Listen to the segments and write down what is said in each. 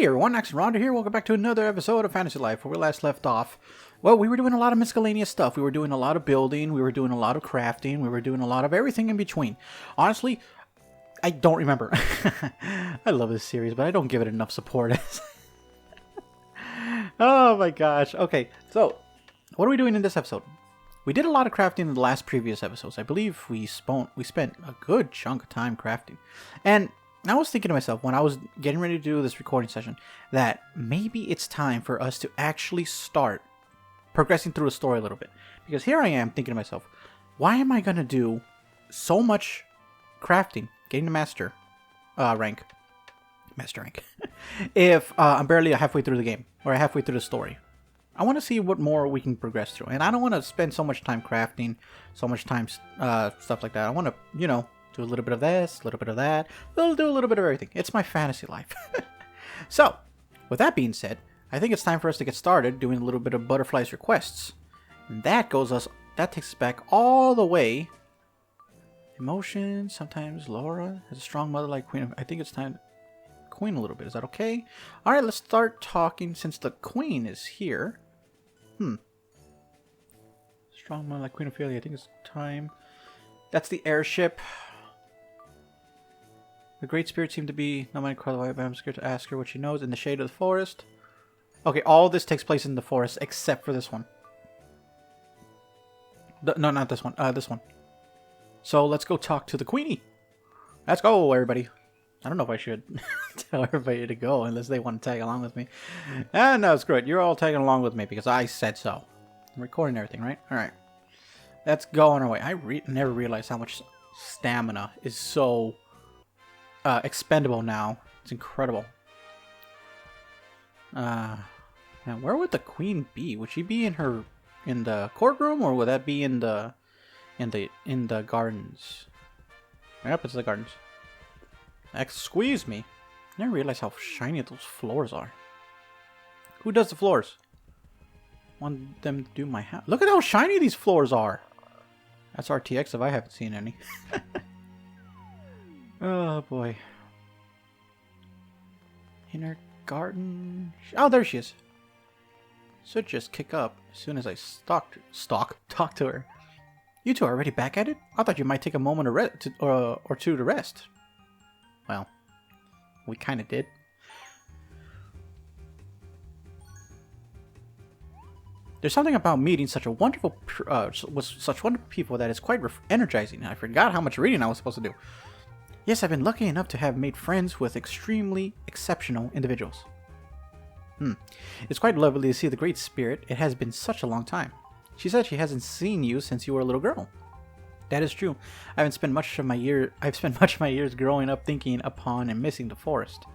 Hey everyone, Action Rhonda here. Welcome back to another episode of Fantasy Life, where we last left off. Well, we were doing a lot of miscellaneous stuff. We were doing a lot of building, we were doing a lot of crafting, we were doing a lot of everything in between. Honestly, I don't remember. I love this series, but I don't give it enough support. Oh my gosh. Okay, so what are we doing in this episode? We did a lot of crafting in the last previous episodes. I believe we spent a good chunk of time crafting. And I was thinking to myself when I was getting ready to do this recording session that maybe it's time for us to actually start progressing through the story a little bit. Because here I am thinking to myself, why am I going to do so much crafting, getting the master rank, if I'm barely halfway through the game or halfway through the story? I want to see what more we can progress through. And I don't want to spend so much time crafting, so much time stuff like that. I want to, do a little bit of this, a little bit of that. We'll do a little bit of everything. It's my fantasy life. So, with that being said, I think it's time for us to get started doing a little bit of Butterfly's requests. And that takes us back all the way. Emotion, sometimes Laura has a strong mother like Queen. I think it's time Queen a little bit. Is that okay? Alright, let's start talking since the Queen is here. Strong mother like Queen Ophelia. I think it's time. That's the airship. The Great Spirit seemed to be not mind cry, but I'm scared to ask her what she knows. In the shade of the forest. Okay, all this takes place in the forest except for this one. No, not this one. This one. So let's go talk to the Queenie. Let's go, everybody. I don't know if I should tell everybody to go unless they want to tag along with me. No, it's good. You're all tagging along with me because I said so. I'm recording everything, right? All right. Let's go on our way. I never realized how much stamina is so expendable now. It's incredible. Now, where would the Queen be? Would she be in the courtroom, or would that be in the gardens? Yep, it's the gardens. Squeeze me. I never realized how shiny those floors are. Who does the floors? Want them to do my house. Look at how shiny these floors are. That's RTX if I haven't seen any. Oh boy. Inner garden. Oh, there she is. Should just kick up as soon as I talk to her. You two are already back at it? I thought you might take a moment or two to rest. Well, we kind of did. There's something about meeting such wonderful people that is quite energizing. I forgot how much reading I was supposed to do. Yes, I've been lucky enough to have made friends with extremely exceptional individuals. It's quite lovely to see the Great Spirit. It has been such a long time. She said she hasn't seen you since you were a little girl. That is true. I've spent much of my years growing up thinking upon and missing the forest.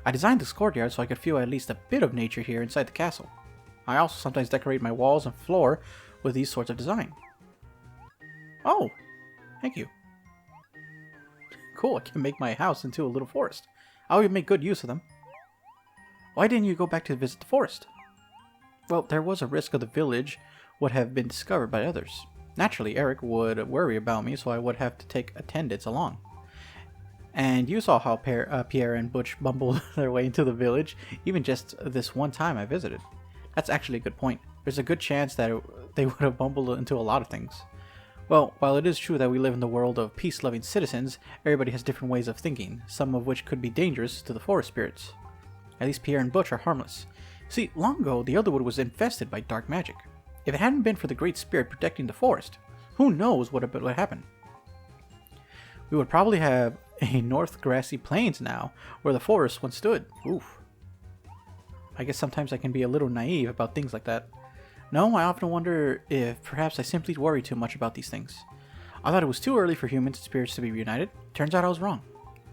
I designed this courtyard so I could feel at least a bit of nature here inside the castle. I also sometimes decorate my walls and floor with these sorts of design. Oh, thank you. Cool, I can make my house into a little forest. I will make good use of them. Why didn't you go back to visit the forest? Well, there was a risk of the village would have been discovered by others. Naturally, Eric would worry about me, so I would have to take attendants along. And you saw how Pierre and Butch bumbled their way into the village, even just this one time I visited. That's actually a good point. There's a good chance that they would have bumbled into a lot of things. Well, while it is true that we live in the world of peace-loving citizens, everybody has different ways of thinking, some of which could be dangerous to the forest spirits. At least Pierre and Butch are harmless. See, long ago, the Elderwood was infested by dark magic. If it hadn't been for the Great Spirit protecting the forest, who knows what would happen? We would probably have a north grassy plains now, where the forest once stood. Oof. I guess sometimes I can be a little naive about things like that. No, I often wonder if perhaps I simply worry too much about these things. I thought it was too early for humans and spirits to be reunited. Turns out I was wrong.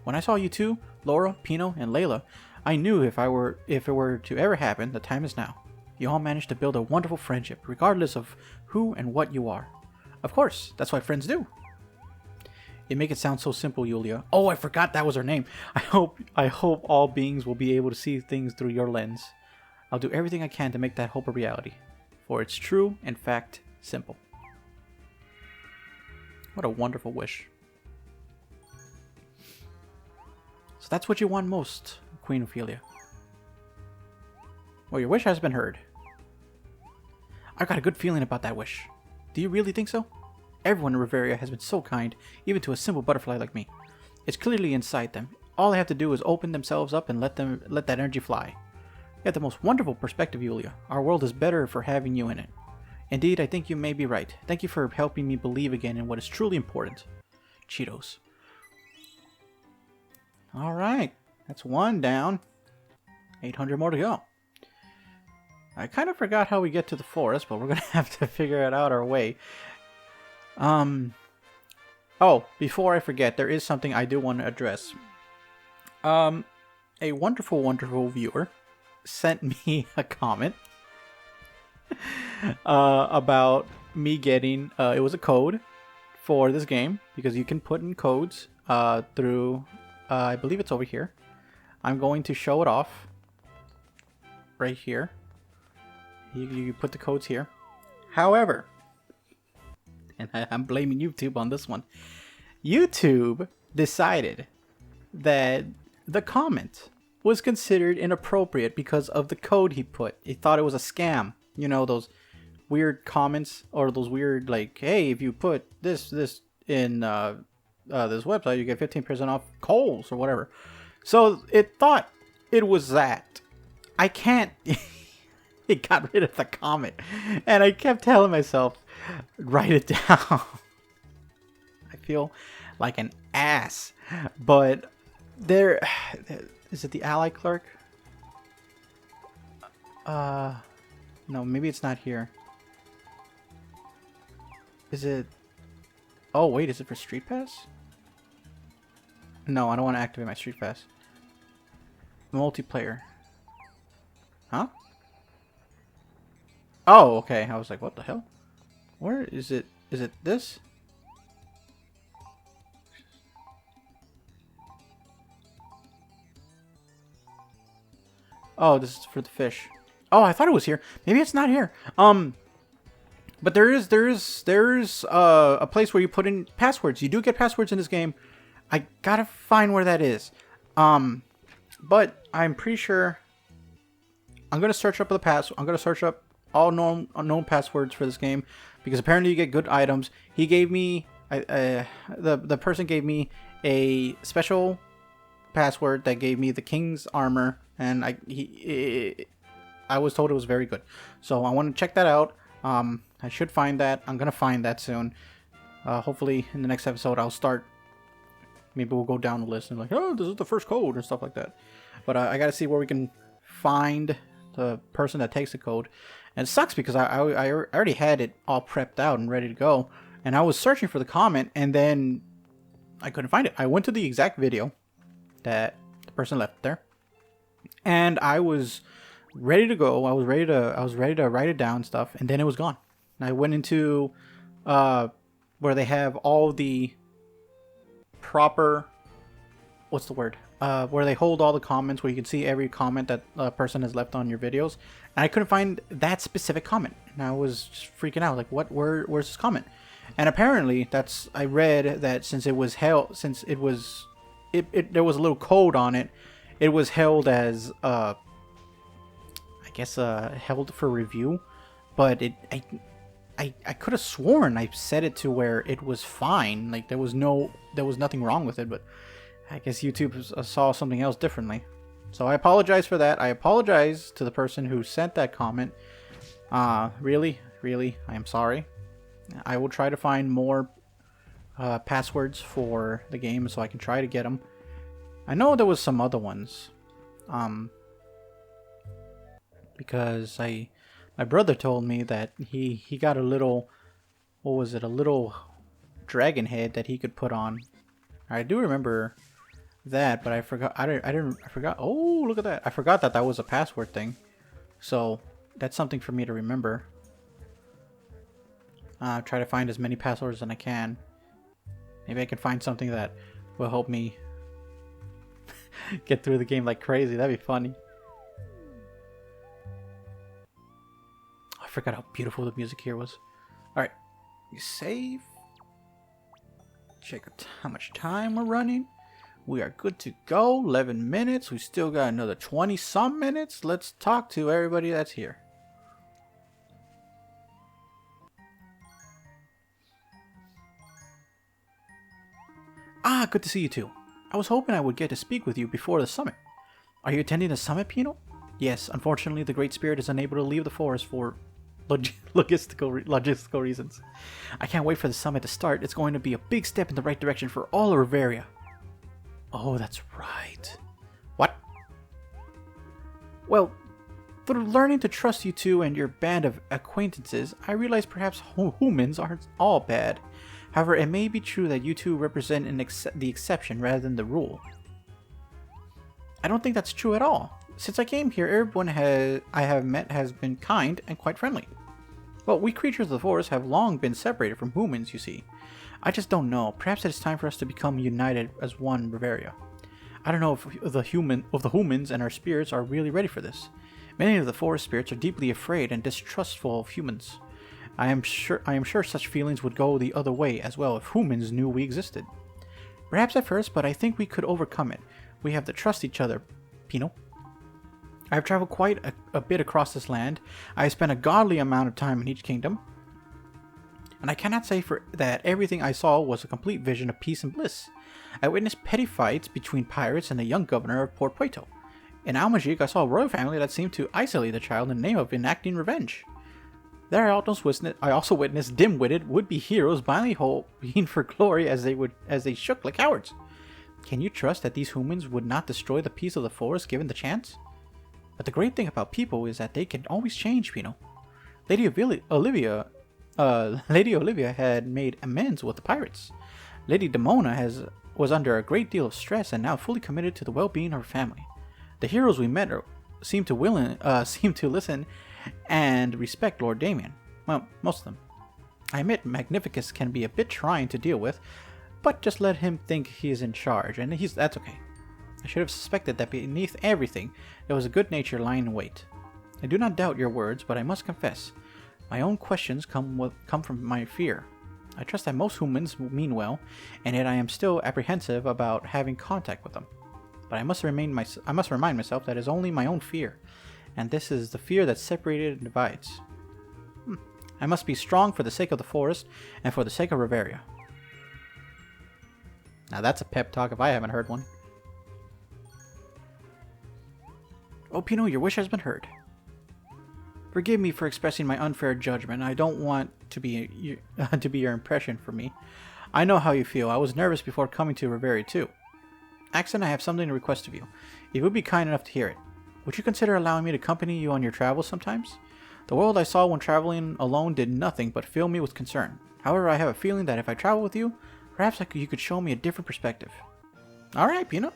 When I saw you two, Laura, Pino, and Layla, I knew if it were to ever happen, the time is now. You all managed to build a wonderful friendship, regardless of who and what you are. Of course, that's what friends do. You make it sound so simple, Yulia. Oh, I forgot that was her name. I hope all beings will be able to see things through your lens. I'll do everything I can to make that hope a reality. For it's true, in fact, simple. What a wonderful wish. So that's what you want most, Queen Ophelia. Well, your wish has been heard. I've got a good feeling about that wish. Do you really think so? Everyone in Riveria has been so kind, even to a simple butterfly like me. It's clearly inside them. All they have to do is open themselves up and let that energy fly. You have the most wonderful perspective, Yulia. Our world is better for having you in it. Indeed, I think you may be right. Thank you for helping me believe again in what is truly important. Cheetos. Alright, that's one down. 800 more to go. I kind of forgot how we get to the forest, but we're going to have to figure it out our way. Oh, before I forget, there is something I do want to address. A wonderful, wonderful viewer sent me a comment about me getting, it was a code for this game, because you can put in codes through, I believe it's over here. I'm going to show it off right here. You put the codes here. However, and I'm blaming YouTube on this one, YouTube decided that the comment was considered inappropriate because of the code he put. He thought it was a scam. You know, those weird comments, or those weird, like, hey, if you put this in this website, you get 15% off Kohl's or whatever. So it thought it was that. I can't... It got rid of the comment. And I kept telling myself, write it down. I feel like an ass. But there... Is it the ally clerk? No, maybe it's not here. Is it... Oh, wait, is it for Street Pass? No, I don't want to activate my Street Pass. Multiplayer. Huh? Oh, okay. I was like, what the hell? Where is it? Is it this? Oh, this is for the fish. Oh, I thought it was here. Maybe it's not here. But there is a place where you put in passwords. You do get passwords in this game. I gotta find where that is. But I'm pretty sure I'm gonna search up I'm gonna search up all unknown passwords for this game, because apparently you get good items. He gave me the person gave me a special password that gave me the king's armor, and I was told it was very good. So I want to check that out. I should find that. I'm gonna find that soon. Hopefully in the next episode I'll start. Maybe we'll go down the list and like, oh, this is the first code and stuff like that. But I gotta see where we can find the person that takes the code. And it sucks because I already had it all prepped out and ready to go. And I was searching for the comment, and then I couldn't find it. I went to the exact video that the person left there, and I was ready to go. I was ready to write it down and stuff, and then it was gone. And I went into where they have all the proper, what's the word? Where they hold all the comments, where you can see every comment that a person has left on your videos. And I couldn't find that specific comment. And I was just freaking out, like, where's this comment? And apparently, I read that since it was held, there was a little code on it. It was held as, I guess, held for review. But I could have sworn I set it to where it was fine. Like, there was nothing wrong with it, but I guess YouTube saw something else differently. So I apologize for that. I apologize to the person who sent that comment. Really, I am sorry. I will try to find more passwords for the game so I can try to get them. I know there was some other ones. Because my brother told me that he got a little, what was it, a little dragon head that he could put on. I do remember that, but I forgot. I forgot. Oh, look at that! I forgot that was a password thing. So that's something for me to remember. Try to find as many passwords as I can. Maybe I can find something that will help me get through the game like crazy. That'd be funny. I forgot how beautiful the music here was. All right, you save. Check how much time we're running. We are good to go. 11 minutes. We still got another 20 some minutes. Let's talk to everybody that's here. Ah, good to see you too. I was hoping I would get to speak with you before the summit. Are you attending the summit, Pino? Yes, unfortunately the Great Spirit is unable to leave the forest for logistical reasons. I can't wait for the summit to start. It's going to be a big step in the right direction for all of Riveria. Oh, that's right. What? Well, through learning to trust you two and your band of acquaintances, I realize perhaps humans aren't all bad. However, it may be true that you two represent the exception rather than the rule. I don't think that's true at all. Since I came here, everyone I have met has been kind and quite friendly. Well, we creatures of the forest have long been separated from humans, you see. I just don't know. Perhaps it is time for us to become united as one Riveria. I don't know if the humans and our spirits are really ready for this. Many of the forest spirits are deeply afraid and distrustful of humans. I am sure such feelings would go the other way as well if humans knew we existed. Perhaps at first, but I think we could overcome it. We have to trust each other, Pino. I have traveled quite a bit across this land. I have spent a godly amount of time in each kingdom. And I cannot say that everything I saw was a complete vision of peace and bliss. I witnessed petty fights between pirates and the young governor of Port Puerto. In Almagic, I saw a royal family that seemed to isolate the child in the name of enacting revenge. There I also witnessed dim-witted would-be heroes blindly hoping for glory as they shook like cowards. Can you trust that these humans would not destroy the peace of the forest given the chance? But the great thing about people is that they can always change, Pino. Lady Olivia had made amends with the pirates. Lady Demona was under a great deal of stress and now fully committed to the well-being of her family. The heroes we met seem to listen and respect Lord Damien. Well, most of them. I admit Magnificus can be a bit trying to deal with, but just let him think he is in charge, and that's okay. I should have suspected that beneath everything, there was a good nature lying in wait. I do not doubt your words, but I must confess, my own questions come from my fear. I trust that most humans mean well, and yet I am still apprehensive about having contact with them. But I must remind myself that it is only my own fear, and this is the fear that separated and divides. I must be strong for the sake of the forest, and for the sake of Riveria. Now that's a pep talk if I haven't heard one. Oh, Pino, your wish has been heard. Forgive me for expressing my unfair judgment. I don't want to be your impression for me. I know how you feel. I was nervous before coming to Riveria too. Axon, I have something to request of you. If you would be kind enough to hear it. Would you consider allowing me to accompany you on your travels sometimes? The world I saw when traveling alone did nothing but fill me with concern. However, I have a feeling that if I travel with you, perhaps you could show me a different perspective. Alright, Pino.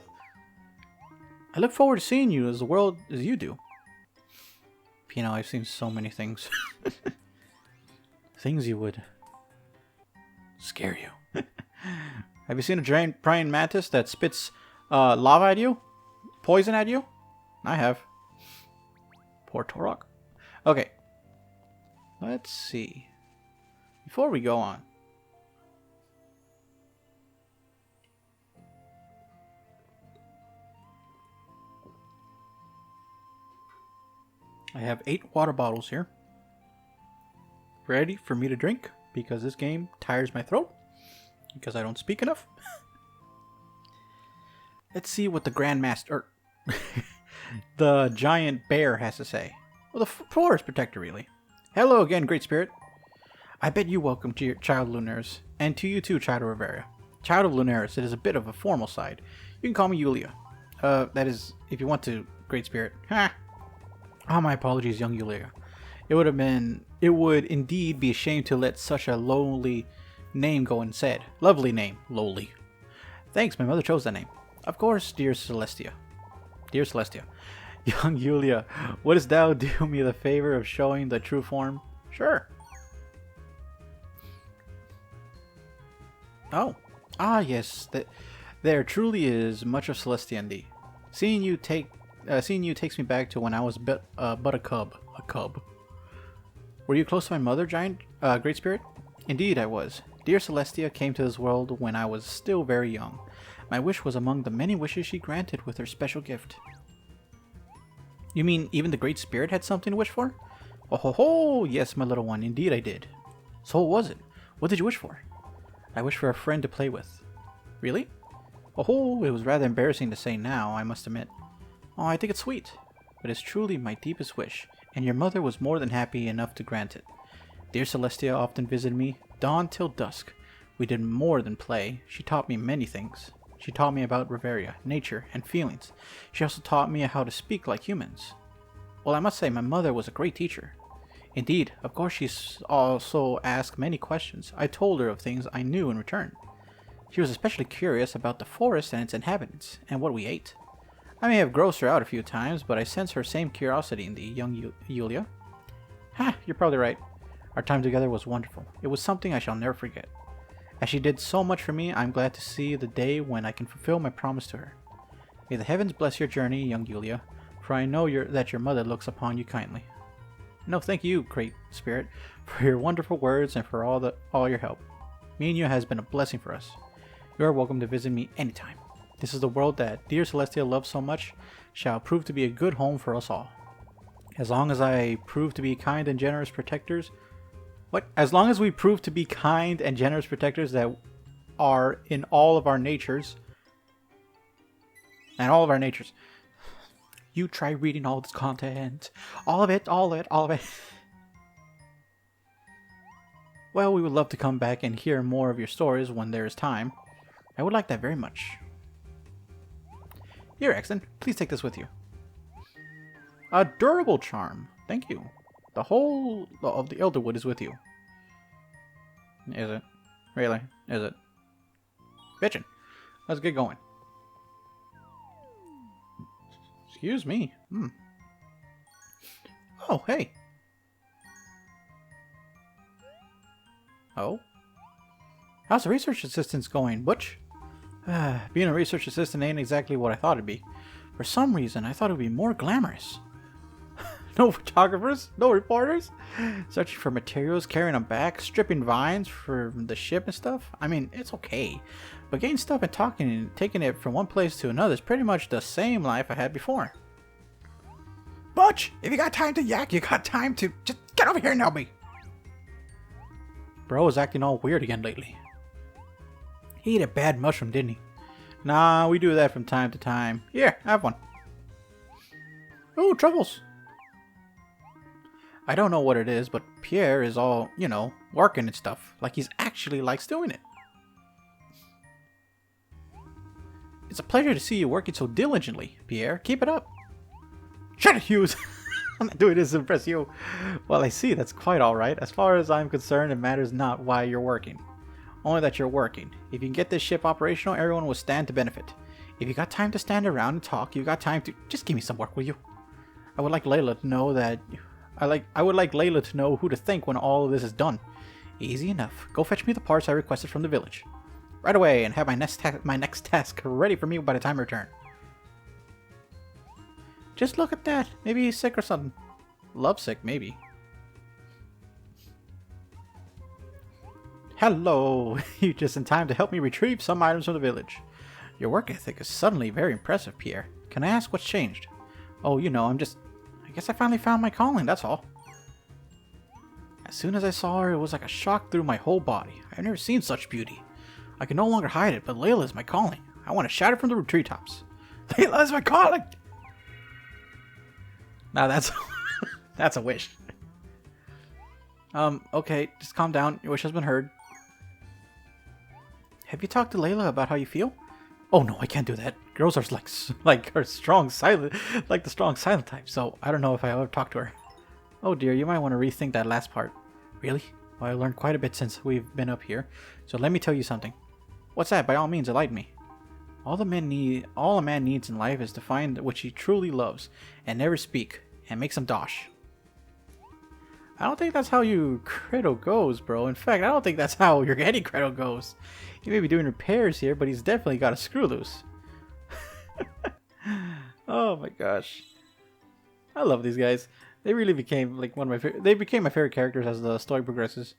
I look forward to seeing you as the world as you do. Pino, I've seen so many things. Things you would scare you. Have you seen a giant praying mantis that spits lava at you? Poison at you? I have. Poor Torok. Okay. Let's see. Before we go on. I have 8 water bottles here. Ready for me to drink. Because this game tires my throat. Because I don't speak enough. Let's see what the Grandmaster... the giant bear has to say. Well, the forest protector, really. Hello again, Great Spirit. I bet you welcome to your Child of Lunaris, and to you too, Child of Riveria. Child of Lunaris, it is a bit of a formal side. You can call me Yulia. That is, if you want to, Great Spirit. Ha! Ah, my apologies, young Yulia. It would indeed be a shame to let such a lowly name go unsaid. Lovely name, lowly. Thanks, my mother chose that name. Of course, dear Celestia. Dear Celestia. Young Yulia, wouldst thou do me the favor of showing the true form? Sure. Oh. Ah, yes. There truly is much of Celestia in thee. Seeing you takes me back to when I was but a cub. A cub. Were you close to my mother, giant Great Spirit? Indeed I was. Dear Celestia came to this world when I was still very young. My wish was among the many wishes she granted with her special gift. You mean even the Great Spirit had something to wish for? Oh ho ho! Yes, my little one, indeed I did. So what was it? What did you wish for? I wished for a friend to play with. Really? Oh ho! It was rather embarrassing to say now, I must admit. Oh, I think it's sweet. But it's truly my deepest wish, and your mother was more than happy enough to grant it. Dear Celestia often visited me, dawn till dusk. We did more than play. She taught me many things. She taught me about Reveria, nature, and feelings. She also taught me how to speak like humans. Well, I must say my mother was a great teacher. Indeed, of course she also asked many questions. I told her of things I knew in return. She was especially curious about the forest and its inhabitants, and what we ate. I may have grossed her out a few times, but I sense her same curiosity in the young Yulia. Ha, you're probably right. Our time together was wonderful. It was something I shall never forget. As she did so much for me, I'm glad to see the day when I can fulfill my promise to her. May the heavens bless your journey, young Yulia, for I know that your mother looks upon you kindly. No, thank you, Great Spirit, for your wonderful words and for all your help. Me and you has been a blessing for us. You are welcome to visit me anytime. This is the world that dear Celestia loves so much, shall prove to be a good home for us all. As long as I prove to be kind and generous protectors... What? As long as we prove to be kind and generous protectors that are in all of our natures... And all of our natures. You try reading all this content. All of it, all of it, all of it. Well, we would love to come back and hear more of your stories when there is time. I would like that very much. Here, Exton, please take this with you. A durable charm. Thank you. The whole of the Elderwood is with you. Is it? Really? Is it? Bitchin'. Let's get going. Excuse me. Oh, hey. Oh? How's the research assistance going, Butch? Being a research assistant ain't exactly what I thought it'd be. For some reason, I thought it would be more glamorous. No photographers? No reporters? Searching for materials, carrying them back, stripping vines from the ship and stuff? I mean, it's okay. But getting stuff and talking and taking it from one place to another is pretty much the same life I had before. Butch, if you got time to yak, you got time to... Just get over here and help me. Bro is acting all weird again lately. He ate a bad mushroom, didn't he? Nah, we do that from time to time. Here, have one. Ooh, troubles. I don't know what it is, but Pierre is all, you know, working and stuff. Like he's actually likes doing it. It's a pleasure to see you working so diligently, Pierre. Keep it up. Shut it, Hughes! I'm not doing this to impress you. Well, I see. That's quite alright. As far as I'm concerned, it matters not why you're working. Only that you're working. If you can get this ship operational, everyone will stand to benefit. If you got time to stand around and talk, you got time to... Just give me some work, will you? I would like Layla to know that... I would like Layla to know who to thank when all of this is done. Easy enough. Go fetch me the parts I requested from the village. Right away, and have my next task ready for me by the time I return. Just look at that. Maybe he's sick or something. Lovesick, maybe. Hello. You're just in time to help me retrieve some items from the village. Your work ethic is suddenly very impressive, Pierre. Can I ask what's changed? Oh, you know, I guess I finally found my calling, that's all. As soon as I saw her, it was like a shock through my whole body. I've never seen such beauty. I can no longer hide it, but Layla is my calling. I want to shout it from the treetops. Layla is my calling! Now that's... that's a wish. Okay, just calm down. Your wish has been heard. Have you talked to Layla about how you feel? Oh no, I can't do that. Girls are like the strong silent type, so I don't know if I ever talked to her. Oh dear, you might want to rethink that last part. Really? Well, I learned quite a bit since we've been up here, so let me tell you something. What's that? By all means, enlighten me. All a man needs in life is to find what he truly loves, and never speak, and make some dosh. I don't think that's how your credo goes, bro. In fact, I don't think that's how your any credo goes. He may be doing repairs here, but he's definitely got a screw loose. Oh my gosh. I love these guys. They really became like one of my they became my favorite characters as the story progresses.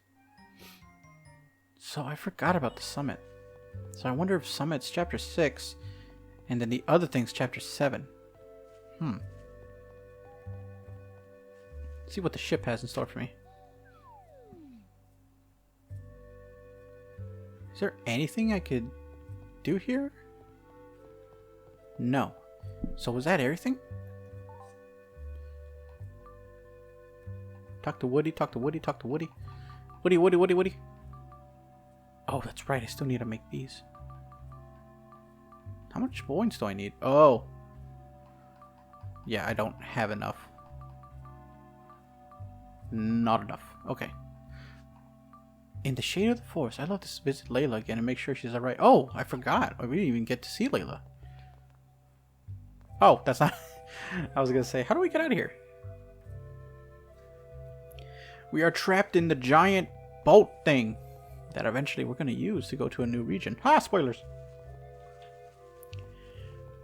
So I forgot about the summit. So I wonder if Summit's chapter 6 and then the other thing's chapter 7. See what the ship has in store for me. Is there anything I could do here? No. So was that everything? Talk to Woody, talk to Woody, talk to Woody. Woody, Woody, Woody, Woody. Oh, that's right. I still need to make these. How much points do I need? Oh. Yeah, I don't have enough. Not enough. Okay. In the shade of the forest, I'd love to visit Layla again and make sure she's alright. Oh, I forgot. We didn't even get to see Layla. Oh, that's not... I was going to say, how do we get out of here? We are trapped in the giant boat thing that eventually we're going to use to go to a new region. Ha! Spoilers!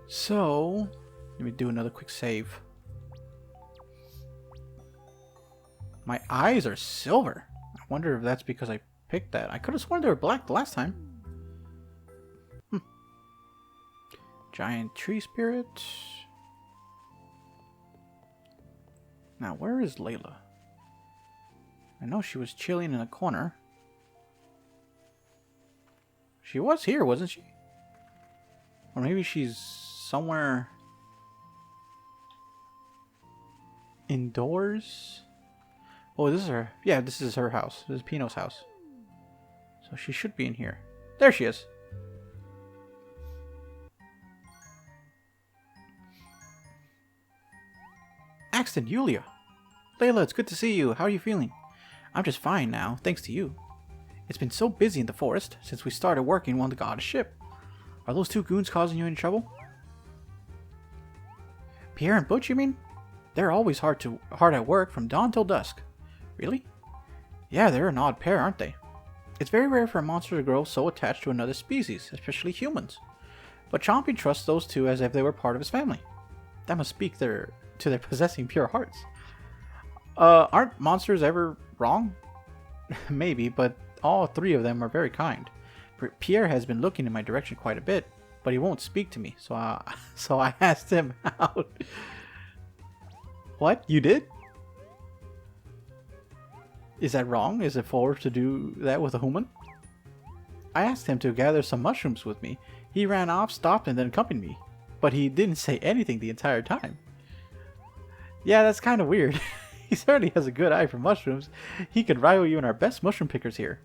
So, let me do another quick save. My eyes are silver. I wonder if that's because I picked that. I could have sworn they were black the last time. Giant tree spirit. Now, where is Layla? I know she was chilling in a corner. She was here, wasn't she? Or maybe she's somewhere indoors? Oh, this is her. Yeah, this is her house. This is Pino's house. So she should be in here. There she is. Axton, Yulia. Layla, it's good to see you. How are you feeling? I'm just fine now, thanks to you. It's been so busy in the forest since we started working on the goddess ship. Are those two goons causing you any trouble? Pierre and Butch, you mean? They're always hard at work from dawn till dusk. Really? Yeah, they're an odd pair, aren't they? It's very rare for a monster to grow so attached to another species, especially humans. But Chompy trusts those two as if they were part of his family. That must speak to their possessing pure hearts. Aren't monsters ever wrong? Maybe, but all three of them are very kind. Pierre has been looking in my direction quite a bit, but he won't speak to me, so I asked him out. What? You did? Is that wrong? Is it forward to do that with a human? I asked him to gather some mushrooms with me. He ran off, stopped, and then accompanied me. But he didn't say anything the entire time. Yeah, that's kind of weird. He certainly has a good eye for mushrooms. He could rival you in our best mushroom pickers here.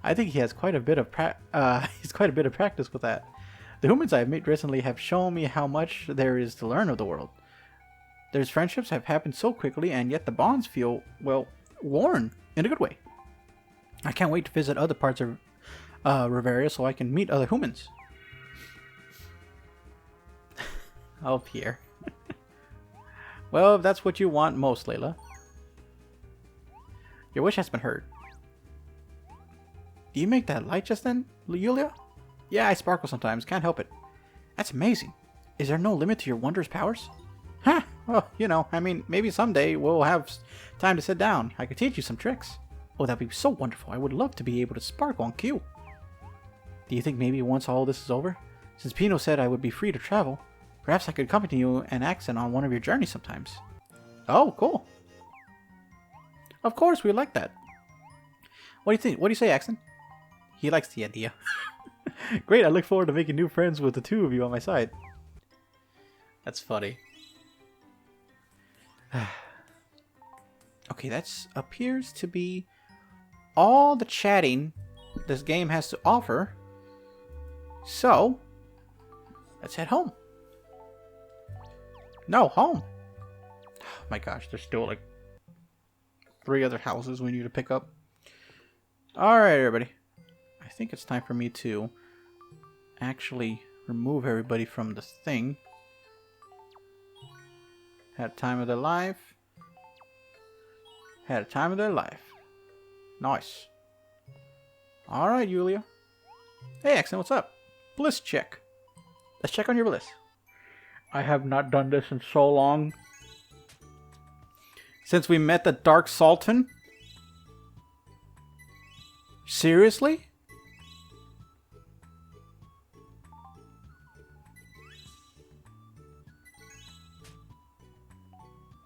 I think he has quite a bit of practice with that. The humans I have met recently have shown me how much there is to learn of the world. Their friendships have happened so quickly, and yet the bonds feel, well, worn in a good way. I can't wait to visit other parts of Riveria so I can meet other humans. Oh, Pierre. Well, if that's what you want most, Layla. Your wish has been heard. Do you make that light just then, Yulia? Yeah, I sparkle sometimes. Can't help it. That's amazing. Is there no limit to your wondrous powers? Huh. Well, you know, I mean, maybe someday we'll have time to sit down. I could teach you some tricks. Oh, that'd be so wonderful. I would love to be able to sparkle on cue. Do you think maybe once all this is over, since Pino said I would be free to travel, perhaps I could accompany you and Axton on one of your journeys sometimes? Oh, cool. Of course, we like that. What do you think? What do you say, Axton? He likes the idea. Great, I look forward to making new friends with the two of you on my side. That's funny. Okay, that appears to be all the chatting this game has to offer. So, let's head home. No, home. Oh my gosh, there's still like 3 other houses we need to pick up. Alright, everybody. I think it's time for me to actually remove everybody from the thing. Had a time of their life. Had a time of their life. Nice. Alright, Yulia. Hey, Axton, what's up? Bliss check. Let's check on your bliss. I have not done this in so long. Since we met the Dark Sultan? Seriously?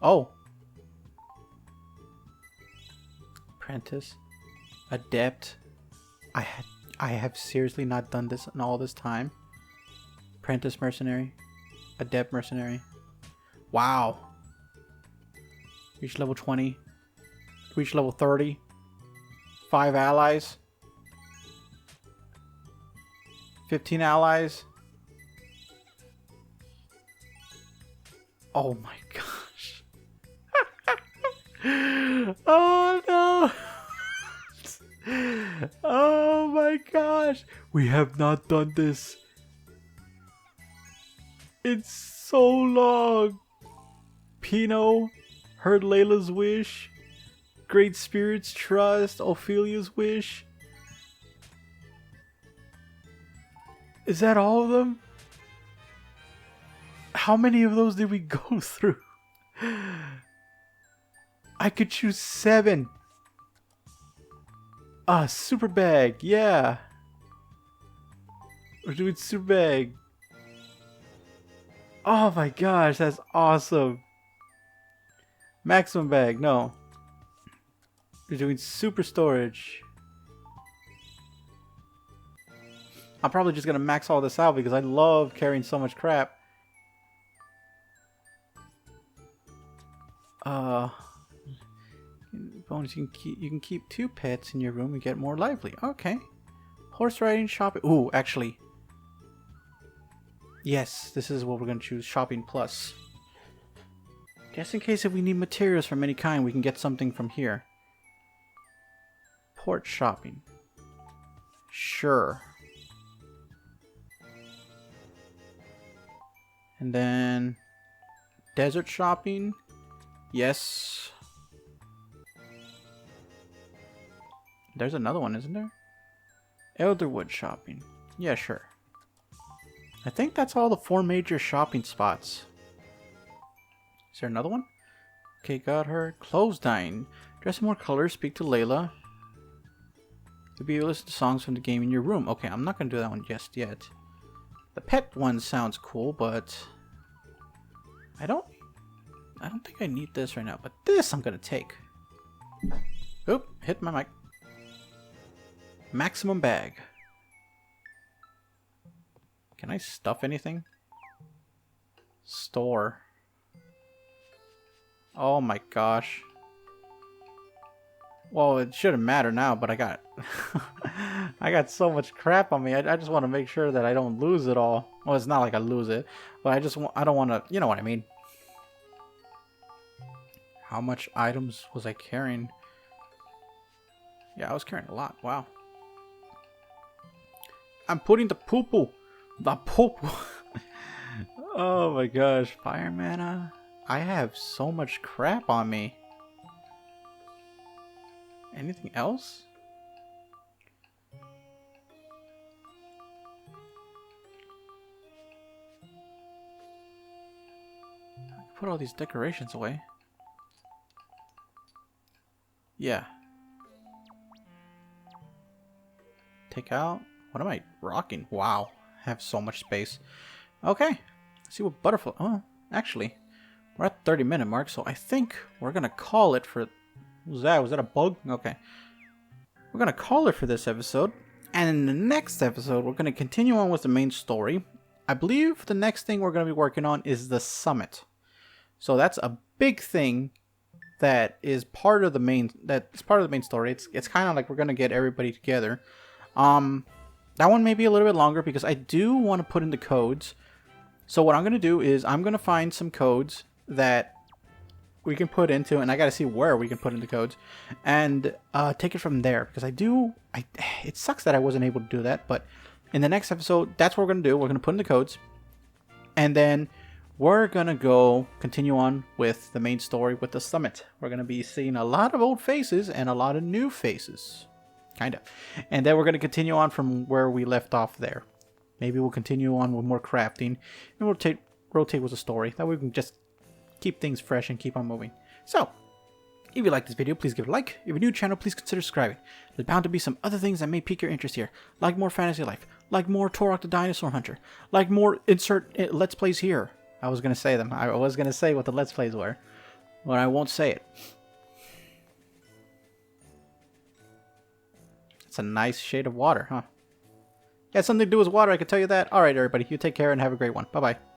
Oh. Apprentice. Adept. I have seriously not done this in all this time. Apprentice mercenary. Adept mercenary. Wow. Reach level 20. Reach level 30. 5 allies. 15 allies. Oh my gosh. Oh no. Oh my gosh. We have not done this. It's so long. Pino heard Layla's wish. Great Spirit's trust. Ophelia's wish. Is that all of them? How many of those did we go through? I could choose 7. Super bag. Yeah. We're doing super bag. Oh my gosh, that's awesome. Maximum bag. No. We're doing super storage. I'm probably just gonna max all this out because I love carrying so much crap. Bonus, you can keep 2 pets in your room and get more lively. Okay. Horse riding, shopping. Ooh, actually. Yes, this is what we're gonna choose. Shopping plus. Just in case if we need materials from any kind, we can get something from here. Port shopping. Sure. And then desert shopping. Yes. There's another one, isn't there? Elderwood shopping. Yeah, sure. I think that's all the 4 major shopping spots. Is there another one? Okay, got her. Clothes dyeing. Dress in more colors. Speak to Layla. You'll be able to listen to songs from the game in your room. Okay, I'm not going to do that one just yet. The pet one sounds cool, but I don't think I need this right now. But this I'm going to take. Oop, hit my mic. Maximum bag. Can I stuff anything? Store. Oh my gosh. Well, it shouldn't matter now, but I got I got so much crap on me. I just want to make sure that I don't lose it all. Well, it's not like I lose it, but I don't want to, you know what I mean. How much items was I carrying? Yeah, I was carrying a lot. Wow. I'm putting the poo-poo. The poo-poo. Oh my gosh. Fire mana. I have so much crap on me. Anything else? I can put all these decorations away. Yeah. Take out. What am I rocking? Wow. I have so much space. Okay. Let's see what butterfly. Oh, actually, we're at the 30-minute mark, so I think we're gonna call it for. What was that? Was that a bug? Okay. We're gonna call it for this episode, and in the next episode, we're gonna continue on with the main story. I believe the next thing we're gonna be working on is the summit. So that's a big thing that is part of the main. That's part of the main story. It's kind of like we're gonna get everybody together. That one may be a little bit longer because I do want to put in the codes. So what I'm going to do is I'm going to find some codes that we can put into, and I got to see where we can put in the codes, and take it from there, because it sucks that I wasn't able to do that, but in the next episode, that's what we're going to do. We're going to put in the codes, and then we're going to go continue on with the main story with the summit. We're going to be seeing a lot of old faces and a lot of new faces. Kind of. And then we're going to continue on from where we left off there. Maybe we'll continue on with more crafting. And we'll rotate with the story. That way we can just keep things fresh and keep on moving. So, if you like this video, please give it a like. If you're new to the channel, please consider subscribing. There's bound to be some other things that may pique your interest here. Like more Fantasy Life. Like more Turok the Dinosaur Hunter. Like more insert Let's Plays here. I was going to say them. I was going to say what the Let's Plays were. Well, I won't say it. It's a nice shade of water, huh? Yeah, something to do with water, I can tell you that. Alright, everybody, you take care and have a great one. Bye-bye.